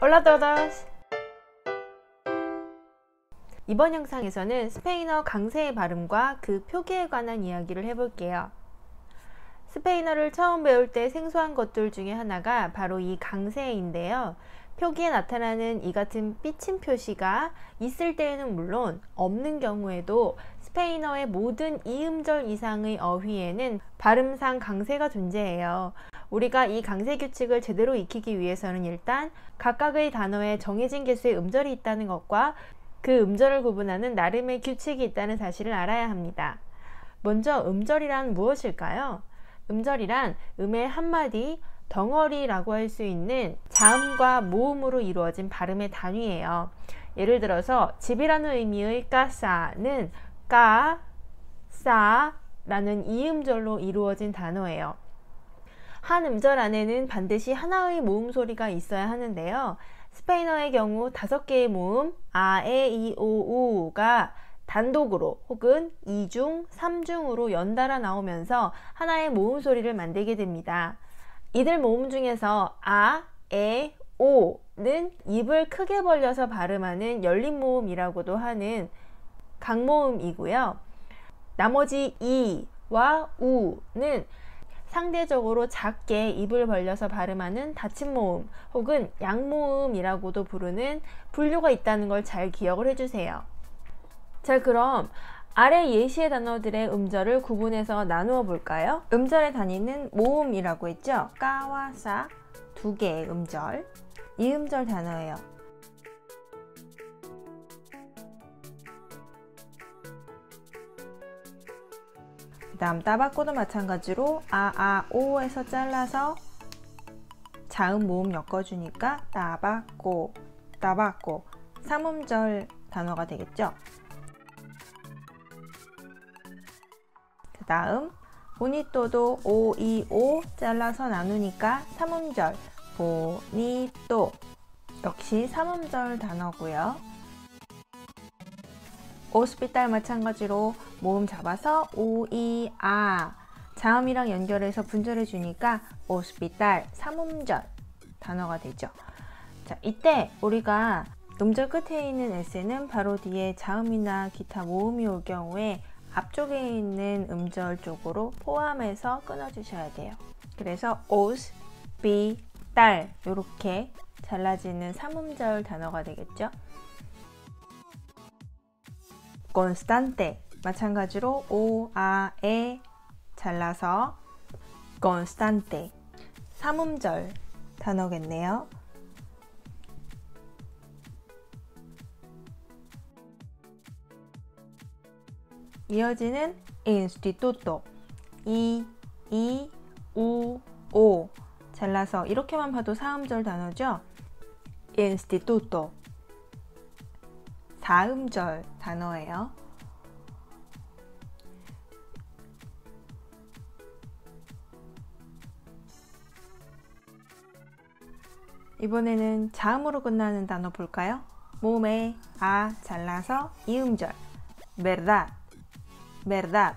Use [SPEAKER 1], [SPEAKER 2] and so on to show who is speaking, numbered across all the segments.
[SPEAKER 1] Hola todos! 이번 영상에서는 스페인어 강세의 발음과 그 표기에 관한 이야기를 해볼게요. 스페인어를 처음 배울 때 생소한 것들 중에 하나가 바로 이 강세인데요. 표기에 나타나는 이 같은 삐침 표시가 있을 때에는 물론 없는 경우에도 스페인어의 모든 이음절 이상의 어휘에는 발음상 강세가 존재해요. 우리가 이 강세 규칙을 제대로 익히기 위해서는 일단 각각의 단어에 정해진 개수의 음절이 있다는 것과 그 음절을 구분하는 나름의 규칙이 있다는 사실을 알아야 합니다. 먼저 음절이란 무엇일까요? 음절이란 음의 한마디, 덩어리라고 할 수 있는 자음과 모음으로 이루어진 발음의 단위예요. 예를 들어서 집이라는 의미의 까사는 까, 싸 라는 이음절로 이루어진 단어예요. 한 음절 안에는 반드시 하나의 모음 소리가 있어야 하는데요. 스페인어의 경우 5개의 모음 아, 에, 이, 오, 우가 단독으로 혹은 2중, 3중으로 연달아 나오면서 하나의 모음 소리를 만들게 됩니다. 이들 모음 중에서 아, 에, 오는 입을 크게 벌려서 발음하는 열린 모음이라고도 하는 강모음이고요. 나머지 이와 우는 상대적으로 작게 입을 벌려서 발음하는 닫힌 모음 혹은 양모음이라고도 부르는 분류가 있다는 걸 잘 기억을 해주세요. 자, 그럼 아래 예시의 단어들의 음절을 구분해서 나누어 볼까요? 음절의 단위는 모음이라고 했죠? 까와 싸 2개의 음절, 이 음절 단어예요. 그 다음 따바꼬도 마찬가지로 아, 아, 오에서 잘라서 자음 모음 엮어주니까 따바꼬, 따바꼬 3음절 단어가 되겠죠? 그 다음 보니또도 오, 이, 오 잘라서 나누니까 3음절 보니또 역시 3음절 단어고요. 오스피탈 마찬가지로 모음 잡아서 오, 이, 아 자음이랑 연결해서 분절해 주니까 오스피탈 3음절 단어가 되죠. 자, 이때 우리가 음절 끝에 있는 s는 바로 뒤에 자음이나 기타 모음이 올 경우에 앞쪽에 있는 음절 쪽으로 포함해서 끊어 주셔야 돼요. 그래서 오스피탈 이렇게 잘라지는 3음절 단어가 되겠죠. constante 마찬가지로 오, 아, 에 잘라서 constante 3음절 단어겠네요. 이어지는 instituto 이, 우, 오 잘라서 이렇게만 봐도 4음절 단어죠. instituto 4음절 단어예요. 이번에는 자음으로 끝나는 단어 볼까요? 모음에 아 잘라서 2음절 verdad, verdad.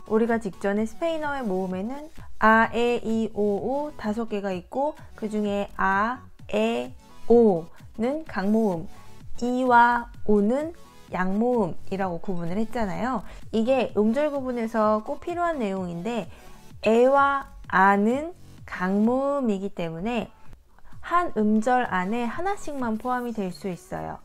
[SPEAKER 1] 우리가 직전에 스페인어의 모음에는 아, 에, 이, 오, 우 5개가 있고 그 중에 아, 에, 오는 강모음, 이와 우는 양모음이라고 구분을 했잖아요. 이게 음절 구분에서 꼭 필요한 내용인데 에와 아는 강모음이기 때문에 한 음절 안에 하나씩만 포함이 될 수 있어요.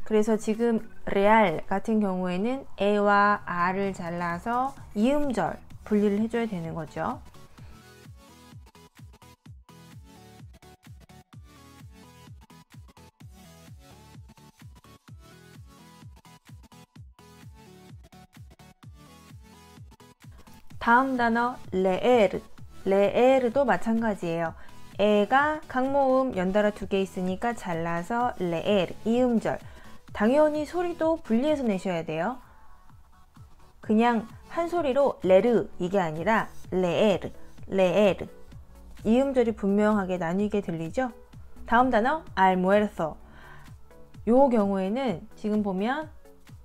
[SPEAKER 1] 그래서 지금 레알 같은 경우에는 에와 아를 잘라서 2음절 분리를 해줘야 되는 거죠. 다음 단어 leer, leer도 마찬가지예요. 에가 강모음 연달아 2개 있으니까 잘라서 leer, 2음절. 당연히 소리도 분리해서 내셔야 돼요. 그냥 한 소리로 레르 이게 아니라 레에르, 레에르. 이음절이 분명하게 나뉘게 들리죠? 다음 단어 almuerzo. 요 경우에는 지금 보면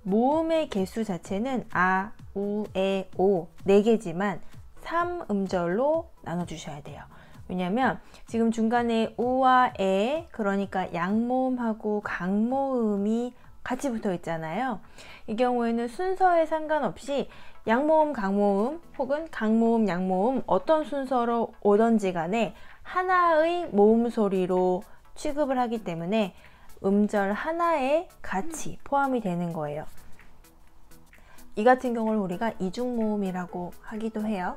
[SPEAKER 1] 모음의 개수 자체는 아, 우, 에, 오 4개지만 3음절로 나눠주셔야 돼요. 왜냐면 지금 중간에 우와 에, 그러니까 양모음하고 강모음이 같이 붙어 있잖아요. 이 경우에는 순서에 상관없이 양모음, 강모음 혹은 강모음, 양모음 어떤 순서로 오던지 간에 하나의 모음 소리로 취급을 하기 때문에 음절 하나에 같이 포함이 되는 거예요. 이 같은 경우를 우리가 이중모음이라고 하기도 해요.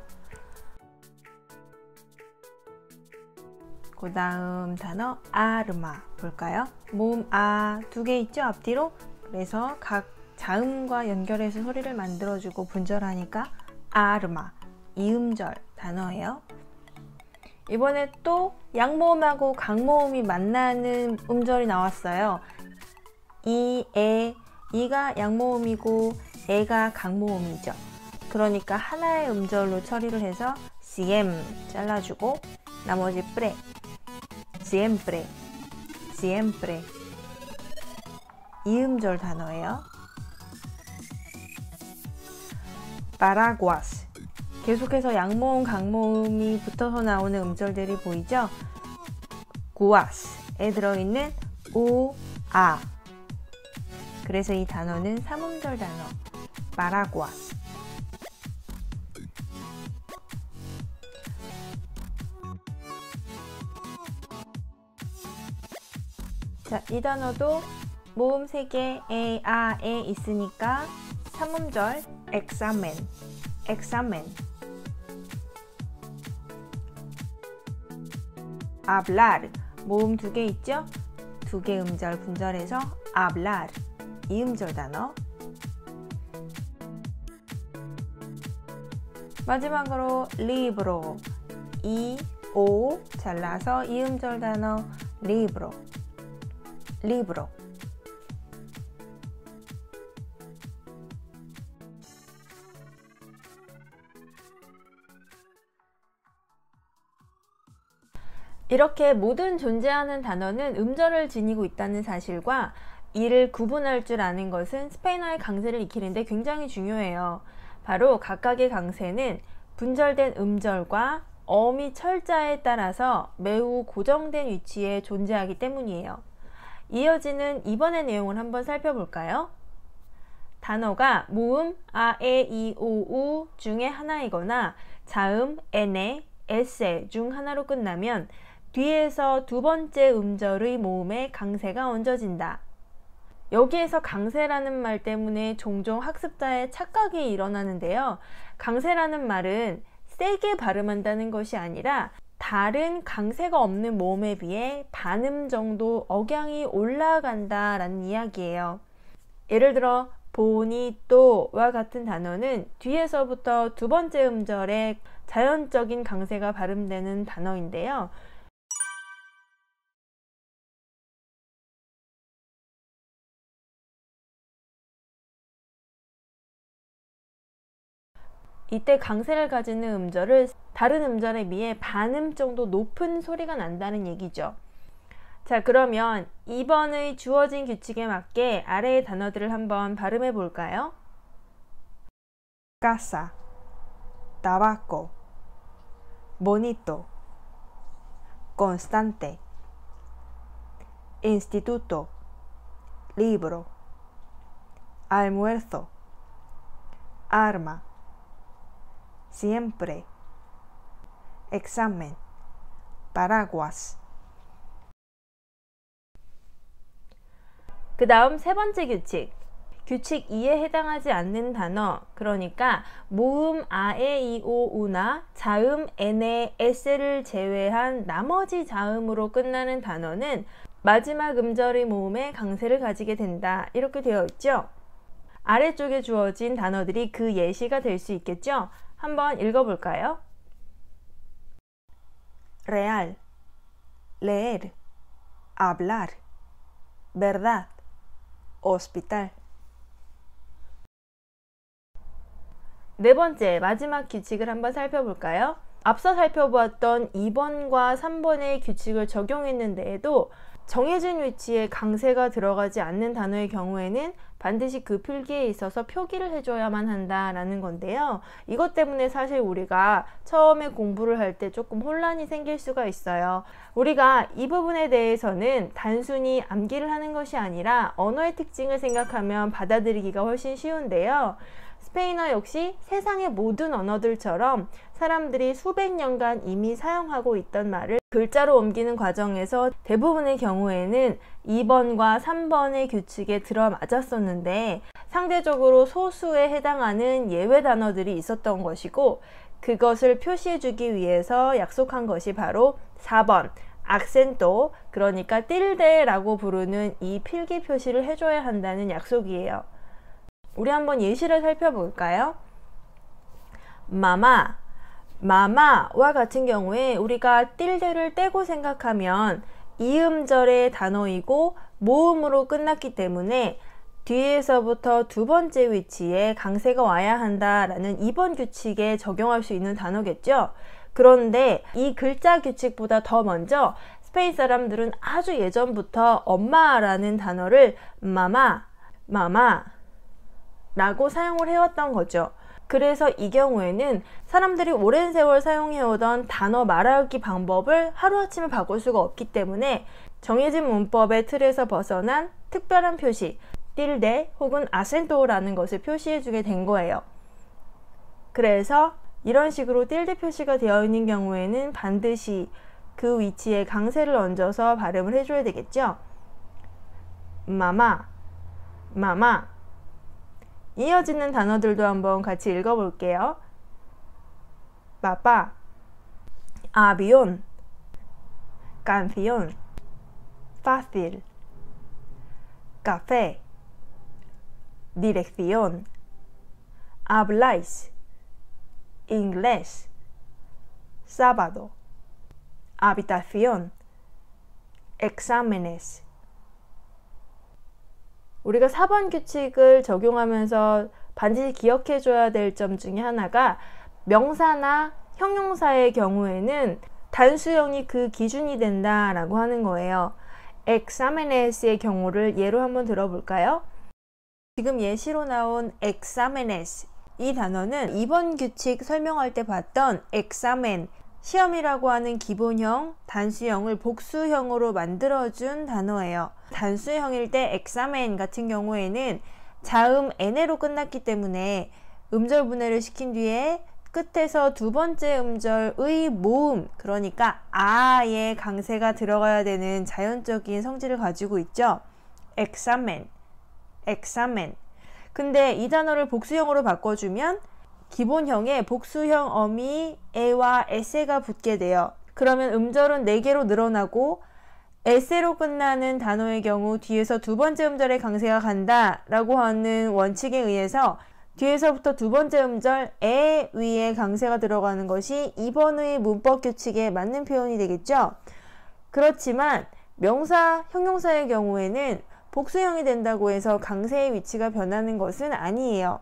[SPEAKER 1] 그 다음 단어 아르마 볼까요? 모음 아 두 개 있죠? 앞뒤로. 그래서 각 자음과 연결해서 소리를 만들어주고 분절하니까 아르마, 이음절 단어예요. 이번에 또 양모음하고 강모음이 만나는 음절이 나왔어요. 이, 에, 이가 양모음이고 에가 강모음이죠. 그러니까 하나의 음절로 처리를 해서 siempre 잘라주고 나머지 pre, siempre, siempre 이음절 단어예요. paraguas 계속해서 양모음, 강모음이 붙어서 나오는 음절들이 보이죠? guas에 들어있는 우, 아. 그래서 이 단어는 3음절 단어, paraguas. 자, 이 단어도 모음 3개, 에, 아, 에 있으니까 3음절, examen, examen. hablar, 모음 2개 있죠? 2개 음절 분절해서 hablar, 이음절 단어. 마지막으로 libro, 이, 오 잘라서 이음절 단어 libro, libro. 이렇게 모든 존재하는 단어는 음절을 지니고 있다는 사실과 이를 구분할 줄 아는 것은 스페인어의 강세를 익히는데 굉장히 중요해요. 바로 각각의 강세는 분절된 음절과 어미 철자에 따라서 매우 고정된 위치에 존재하기 때문이에요. 이어지는 이번의 내용을 한번 살펴볼까요? 단어가 모음 아, 에, 이, 오, 우 중에 하나이거나 자음 에네, 에세 중 하나로 끝나면 뒤에서 두 번째 음절의 모음에 강세가 얹어진다. 여기에서 강세라는 말 때문에 종종 학습자의 착각이 일어나는데요. 강세라는 말은 세게 발음한다는 것이 아니라 다른 강세가 없는 모음에 비해 반음 정도 억양이 올라간다 라는 이야기예요. 예를 들어 보니또와 같은 단어는 뒤에서부터 두 번째 음절에 자연적인 강세가 발음되는 단어인데요. 이때 강세를 가지는 음절을 다른 음절에 비해 반음 정도 높은 소리가 난다는 얘기죠. 자, 그러면 이번의 주어진 규칙에 맞게 아래의 단어들을 한번 발음해 볼까요? casa, tabaco, bonito, constante, instituto, libro, almuerzo, arma, siempre, examen, paraguas. 그 다음 세 번째 규칙. 규칙 2에 해당하지 않는 단어, 그러니까 모음 아, 에, 이, 오, 우나 자음 에네, 에세를 제외한 나머지 자음으로 끝나는 단어는 마지막 음절의 모음에 강세를 가지게 된다. 이렇게 되어 있죠. 아래쪽에 주어진 단어들이 그 예시가 될 수 있겠죠. 한번 읽어볼까요? real, leer, hablar, verdad, hospital. 네 번째, 마지막 규칙을 한번 살펴볼까요? 앞서 살펴보았던 2번과 3번의 규칙을 적용했는데에도 정해진 위치에 강세가 들어가지 않는 단어의 경우에는 반드시 그 필기에 있어서 표기를 해줘야만 한다라는 건데요. 이것 때문에 사실 우리가 처음에 공부를 할 때 조금 혼란이 생길 수가 있어요. 우리가 이 부분에 대해서는 단순히 암기를 하는 것이 아니라 언어의 특징을 생각하면 받아들이기가 훨씬 쉬운데요. 스페인어 역시 세상의 모든 언어들처럼 사람들이 수백 년간 이미 사용하고 있던 말을 글자로 옮기는 과정에서 대부분의 경우에는 2번과 3번의 규칙에 들어맞았었는데 상대적으로 소수에 해당하는 예외 단어들이 있었던 것이고, 그것을 표시해 주기 위해서 약속한 것이 바로 4번 악센토, 그러니까 틸데라고 부르는 이 필기 표시를 해줘야 한다는 약속이에요. 우리 한번 예시를 살펴볼까요? 마마, 마마와 같은 경우에 우리가 틸데를 떼고 생각하면 이음절의 단어이고 모음으로 끝났기 때문에 뒤에서부터 두 번째 위치에 강세가 와야 한다라는 2번 규칙에 적용할 수 있는 단어겠죠. 그런데 이 글자 규칙보다 더 먼저 스페인 사람들은 아주 예전부터 엄마라는 단어를 마마, 마마 라고 사용을 해왔던 거죠. 그래서 이 경우에는 사람들이 오랜 세월 사용해오던 단어 말하기 방법을 하루아침에 바꿀 수가 없기 때문에 정해진 문법의 틀에서 벗어난 특별한 표시, 틸데 혹은 아센토라는 것을 표시해주게 된 거예요. 그래서 이런 식으로 틸데 표시가 되어 있는 경우에는 반드시 그 위치에 강세를 얹어서 발음을 해줘야 되겠죠. 마마, 마마. 이어지는 단어들도 한번 같이 읽어볼게요. papá, avión, canción, fácil, café, dirección, habláis, inglés, sábado, habitación, exámenes. 우리가 4번 규칙을 적용하면서 반드시 기억해줘야 될 점 중에 하나가 명사나 형용사의 경우에는 단수형이 그 기준이 된다라고 하는 거예요. examenes의 경우를 예로 한번 들어볼까요? 지금 예시로 나온 examenes, 이 단어는 2번 규칙 설명할 때 봤던 examen, 시험이라고 하는 기본형, 단수형을 복수형으로 만들어준 단어예요. 단수형일 때 examen 같은 경우에는 자음 n으로 끝났기 때문에 음절 분해를 시킨 뒤에 끝에서 두 번째 음절의 모음, 그러니까 아의 강세가 들어가야 되는 자연적인 성질을 가지고 있죠. examen, examen. 근데 이 단어를 복수형으로 바꿔주면 기본형에 복수형 어미 에와 에세가 붙게 돼요. 그러면 음절은 4개로 늘어나고 에세로 끝나는 단어의 경우 뒤에서 두 번째 음절에 강세가 간다 라고 하는 원칙에 의해서 뒤에서부터 두 번째 음절 에 위에 강세가 들어가는 것이 2번의 문법 규칙에 맞는 표현이 되겠죠. 그렇지만 명사, 형용사의 경우에는 복수형이 된다고 해서 강세의 위치가 변하는 것은 아니에요.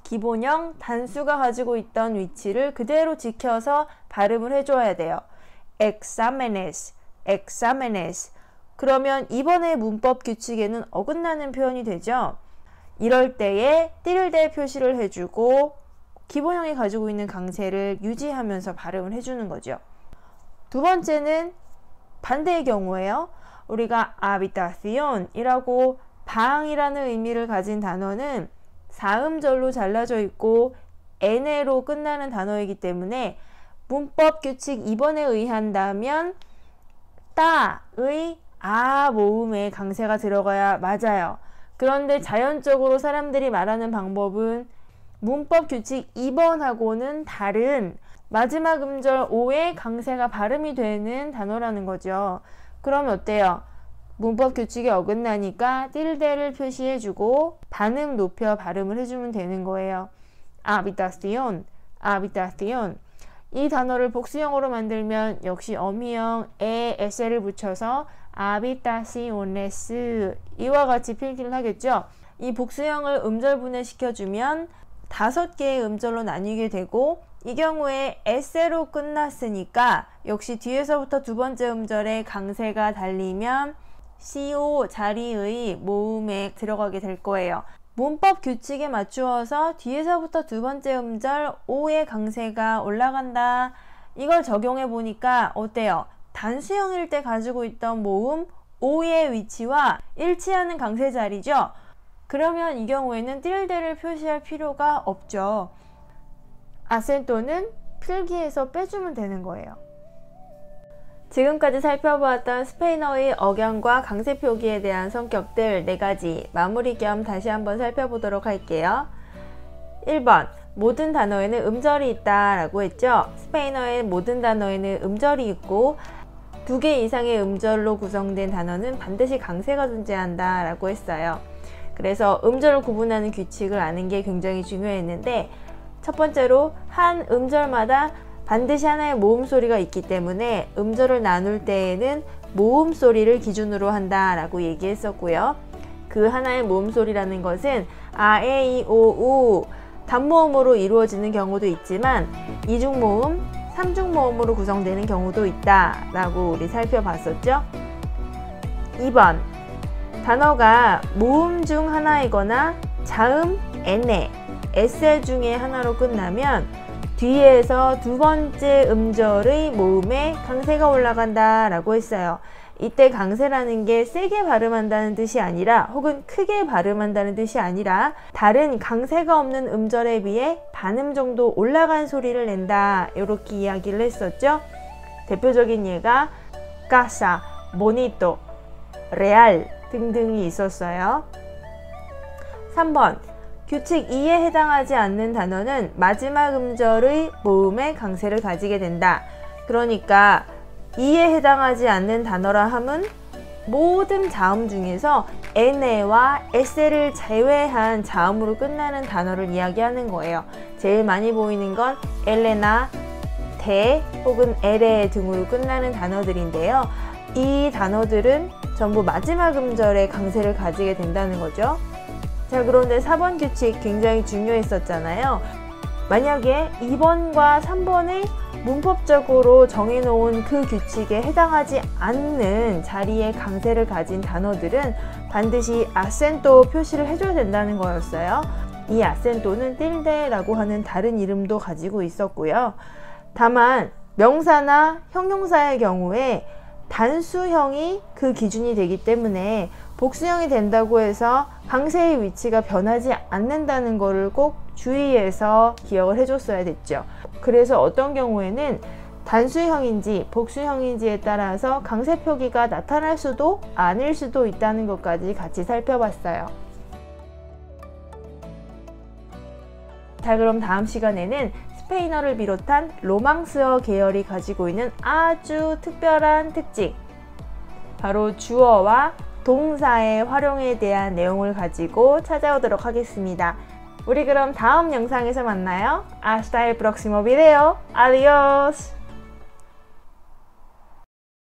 [SPEAKER 1] 기본형 단수가 가지고 있던 위치를 그대로 지켜서 발음을 해줘야 돼요. examenes, examenes. 그러면 이번의 문법 규칙에는 어긋나는 표현이 되죠. 이럴 때에 틸데 표시를 해주고 기본형이 가지고 있는 강세를 유지하면서 발음을 해주는 거죠. 두 번째는 반대의 경우예요. 우리가 habitación 이라고 방이라는 의미를 가진 단어는 4음절로 잘라져 있고 n으로 끝나는 단어이기 때문에 문법 규칙 2번에 의한다면 따의 아 모음에 강세가 들어가야 맞아요. 그런데 자연적으로 사람들이 말하는 방법은 문법 규칙 2번하고는 다른 마지막 음절 오에 강세가 발음이 되는 단어라는 거죠. 그럼 어때요? 문법 규칙이 어긋나니까 틸데를 표시해주고 반음 높여 발음을 해주면 되는 거예요. habitación, habitación. 이 단어를 복수형으로 만들면 역시 어미형 에, 에세를 붙여서 habitaciones 이와 같이 필기를 하겠죠. 이 복수형을 음절 분해시켜주면 5개의 음절로 나뉘게 되고 이 경우에 에세로 끝났으니까 역시 뒤에서부터 두 번째 음절에 강세가 달리면 CO 자리의 모음에 들어가게 될 거예요. 문법 규칙에 맞추어서 뒤에서부터 두 번째 음절 O의 강세가 올라간다. 이걸 적용해 보니까 어때요? 단수형일 때 가지고 있던 모음 O의 위치와 일치하는 강세 자리죠? 그러면 이 경우에는 틸데를 표시할 필요가 없죠. 아센토는 필기에서 빼주면 되는 거예요. 지금까지 살펴보았던 스페인어의 억양과 강세 표기에 대한 성격들 4가지 마무리 겸 다시 한번 살펴보도록 할게요. 1번, 모든 단어에는 음절이 있다 라고 했죠. 스페인어의 모든 단어에는 음절이 있고 2개 이상의 음절로 구성된 단어는 반드시 강세가 존재한다 라고 했어요. 그래서 음절을 구분하는 규칙을 아는 게 굉장히 중요했는데, 첫 번째로 한 음절마다 반드시 하나의 모음 소리가 있기 때문에 음절을 나눌 때에는 모음 소리를 기준으로 한다 라고 얘기했었고요. 그 하나의 모음 소리라는 것은 아, 에, 이, 오, 우 단모음으로 이루어지는 경우도 있지만 이중모음, 삼중모음으로 구성되는 경우도 있다 라고 우리 살펴봤었죠. 2번, 단어가 모음 중 하나이거나 자음, 에네, 에세 중에 하나로 끝나면 뒤에서 두 번째 음절의 모음에 강세가 올라간다 라고 했어요. 이때 강세라는 게 세게 발음한다는 뜻이 아니라, 혹은 크게 발음한다는 뜻이 아니라 다른 강세가 없는 음절에 비해 반음 정도 올라간 소리를 낸다, 이렇게 이야기를 했었죠. 대표적인 예가 casa, bonito, real 등등이 있었어요. 3번, 규칙 2에 해당하지 않는 단어는 마지막 음절의 모음에 강세를 가지게 된다. 그러니까 2에 해당하지 않는 단어라 함은 모든 자음 중에서 에네와 에세를 제외한 자음으로 끝나는 단어를 이야기하는 거예요. 제일 많이 보이는 건 엘레나, 데 혹은 에레 등으로 끝나는 단어들인데요. 이 단어들은 전부 마지막 음절에 강세를 가지게 된다는 거죠. 자, 그런데 4번 규칙 굉장히 중요했었잖아요. 만약에 2번과 3번의 문법적으로 정해놓은 그 규칙에 해당하지 않는 자리에 강세를 가진 단어들은 반드시 아센토 표시를 해줘야 된다는 거였어요. 이 아센토는 틸데라고 하는 다른 이름도 가지고 있었고요. 다만 명사나 형용사의 경우에 단수형이 그 기준이 되기 때문에 복수형이 된다고 해서 강세의 위치가 변하지 않는다는 것을 꼭 주의해서 기억을 해줬어야 됐죠. 그래서 어떤 경우에는 단수형인지 복수형인지에 따라서 강세 표기가 나타날 수도 아닐 수도 있다는 것까지 같이 살펴봤어요. 자, 그럼 다음 시간에는 스페인어를 비롯한 로망스어 계열이 가지고 있는 아주 특별한 특징, 바로 주어와 동사의 활용에 대한 내용을 가지고 찾아오도록 하겠습니다. 우리 그럼 다음 영상에서 만나요. Hasta el próximo video. Adiós.